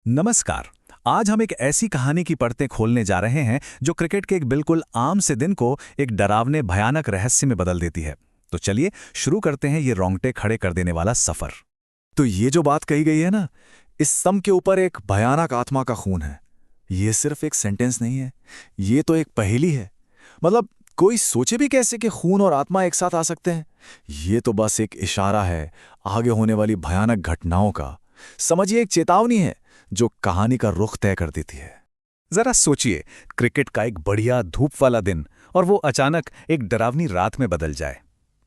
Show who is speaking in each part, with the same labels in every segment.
Speaker 1: नमस्कार। आज हम एक ऐसी कहानी की परतें खोलने जा रहे हैं जो क्रिकेट के एक बिल्कुल आम से दिन को एक डरावने भयानक रहस्य में बदल देती है। तो चलिए शुरू करते हैं ये रोंगटे खड़े कर देने वाला सफर।
Speaker 2: तो ये जो बात कही गई है ना, इस स्तंभ के ऊपर एक भयानक आत्मा का खून है। ये सिर्फ एक सेंटेंस नहीं है, ये तो एक पहेली है। मतलब कोई सोचे भी कैसे कि खून और आत्मा एक साथ आ सकते हैं। ये तो बस एक इशारा है आगे होने वाली भयानक घटनाओं का। समझिए एक चेतावनी है जो कहानी का रुख तय कर देती है।
Speaker 1: जरा सोचिए, क्रिकेट का एक बढ़िया धूप वाला दिन और वो अचानक एक डरावनी रात में बदल जाए।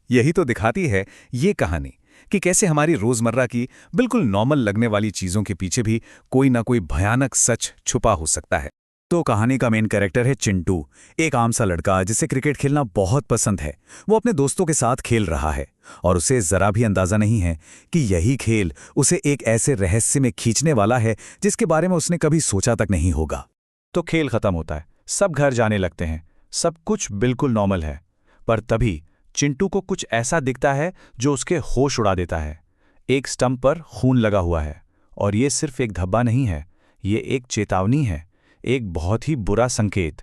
Speaker 1: यही तो दिखाती है ये कहानी कि कैसे हमारी रोजमर्रा की बिल्कुल नॉर्मल लगने वाली चीजों के पीछे भी कोई ना कोई भयानक सच छुपा हो सकता है। तो कहानी का मेन कैरेक्टर है चिंटू, एक आम सा लड़का जिसे क्रिकेट खेलना बहुत पसंद है। वो अपने दोस्तों के साथ खेल रहा है और उसे जरा भी अंदाजा नहीं है कि यही खेल उसे एक ऐसे रहस्य में खींचने वाला है जिसके बारे में उसने कभी सोचा तक नहीं होगा। तो खेल खत्म होता है, सब घर जाने लगते हैं, सब कुछ बिल्कुल नॉर्मल है। पर तभी चिंटू को कुछ ऐसा दिखता है जो उसके होश उड़ा देता है। एक स्टंप पर खून लगा हुआ है और ये सिर्फ एक धब्बा नहीं है, ये एक चेतावनी है, एक बहुत ही बुरा संकेत।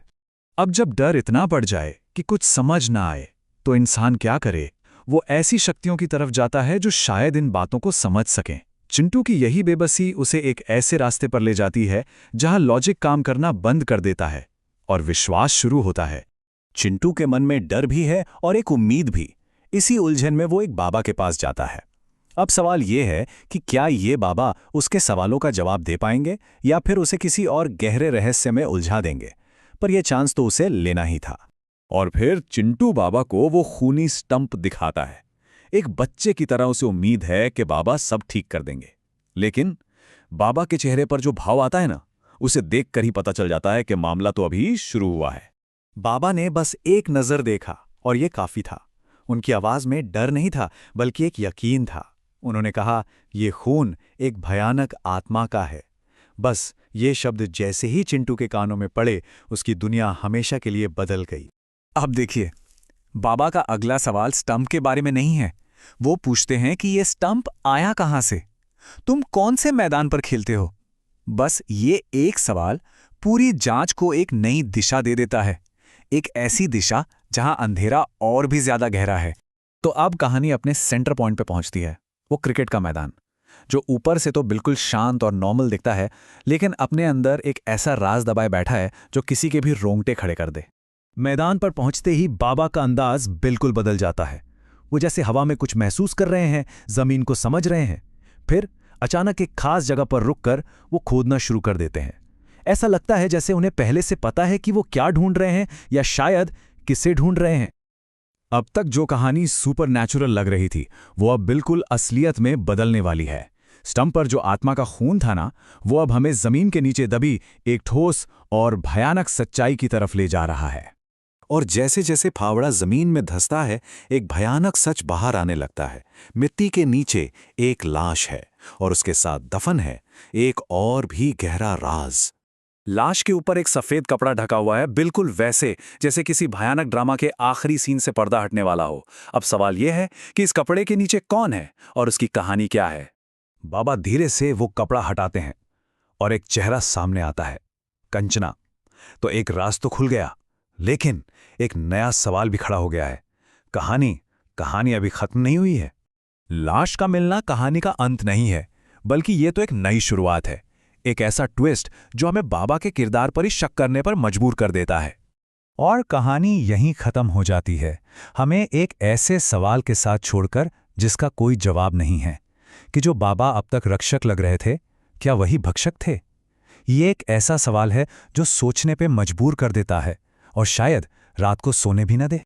Speaker 2: अब जब डर इतना बढ़ जाए कि कुछ समझ ना आए, तो इंसान क्या करे? वो ऐसी शक्तियों की तरफ जाता है जो शायद इन बातों को समझ सकें। चिंटू की यही बेबसी उसे एक ऐसे रास्ते पर ले जाती है जहां लॉजिक काम करना बंद कर देता है और विश्वास शुरू होता है।
Speaker 1: चिंटू के मन में डर भी है और एक उम्मीद भी। इसी उलझन में वो एक बाबा के पास जाता है। अब सवाल ये है कि क्या ये बाबा उसके सवालों का जवाब दे पाएंगे या फिर उसे किसी और गहरे रहस्य में उलझा देंगे। पर यह चांस तो उसे लेना ही था।
Speaker 2: और फिर चिंटू बाबा को वो खूनी स्टंप दिखाता है। एक बच्चे की तरह उसे उम्मीद है कि बाबा सब ठीक कर देंगे। लेकिन बाबा के चेहरे पर जो भाव आता है ना, उसे देखकर ही पता चल जाता है कि मामला तो अभी शुरू हुआ है।
Speaker 1: बाबा ने बस एक नजर देखा और ये काफी था। उनकी आवाज में डर नहीं था बल्कि एक यकीन था। उन्होंने कहा, ये खून एक भयानक आत्मा का है। बस ये शब्द जैसे ही चिंटू के कानों में पड़े, उसकी दुनिया हमेशा के लिए बदल गई। अब देखिए, बाबा का अगला सवाल स्टंप के बारे में नहीं है। वो पूछते हैं कि ये स्टंप आया कहां से, तुम कौन से मैदान पर खेलते हो। बस ये एक सवाल पूरी जांच को एक नई दिशा दे देता है, एक ऐसी दिशा जहां अंधेरा और भी ज्यादा गहरा है। तो अब कहानी अपने सेंटर पॉइंट पे पहुंचती है, वो क्रिकेट का मैदान, जो ऊपर से तो बिल्कुल शांत और नॉर्मल दिखता है, लेकिन अपने अंदर एक ऐसा राज दबाए बैठा है जो किसी के भी रोंगटे खड़े कर दे। मैदान पर पहुंचते ही बाबा का अंदाज बिल्कुल बदल जाता है। वो जैसे हवा में कुछ महसूस कर रहे हैं, जमीन को समझ रहे हैं। फिर अचानक एक खास जगह पर रुककर वो खोदना शुरू कर देते हैं। ऐसा लगता है जैसे उन्हें पहले से पता है कि वो क्या ढूंढ रहे हैं या शायद किसे ढूंढ रहे हैं। अब तक जो कहानी सुपरनैचुरल लग रही थी, वो अब बिल्कुल असलियत में बदलने वाली है। स्टंप पर जो आत्मा का खून था ना, वो अब हमें जमीन के नीचे दबी एक ठोस और भयानक सच्चाई की तरफ ले जा रहा है। और जैसे जैसे फावड़ा जमीन में धंसता है, एक भयानक सच बाहर आने लगता है। मिट्टी के नीचे एक लाश है और उसके साथ दफन है एक और भी गहरा राज। लाश के ऊपर एक सफेद कपड़ा ढका हुआ है, बिल्कुल वैसे जैसे किसी भयानक ड्रामा के आखिरी सीन से पर्दा हटने वाला हो। अब सवाल यह है कि इस कपड़े के नीचे कौन है और उसकी कहानी क्या है। बाबा धीरे से वो कपड़ा हटाते हैं और एक चेहरा सामने आता है, कंचना। तो एक राज तो खुल गया, लेकिन एक नया सवाल भी खड़ा हो गया है। कहानी अभी खत्म नहीं हुई है। लाश का मिलना कहानी का अंत नहीं है, बल्कि ये तो एक नई शुरुआत है। एक ऐसा ट्विस्ट जो हमें बाबा के किरदार पर ही शक करने पर मजबूर कर देता है। और कहानी यहीं खत्म हो जाती है, हमें एक ऐसे सवाल के साथ छोड़कर जिसका कोई जवाब नहीं है कि जो बाबा अब तक रक्षक लग रहे थे, क्या वही भक्षक थे। ये एक ऐसा सवाल है जो सोचने पे मजबूर कर देता है और शायद रात को सोने भी न दे।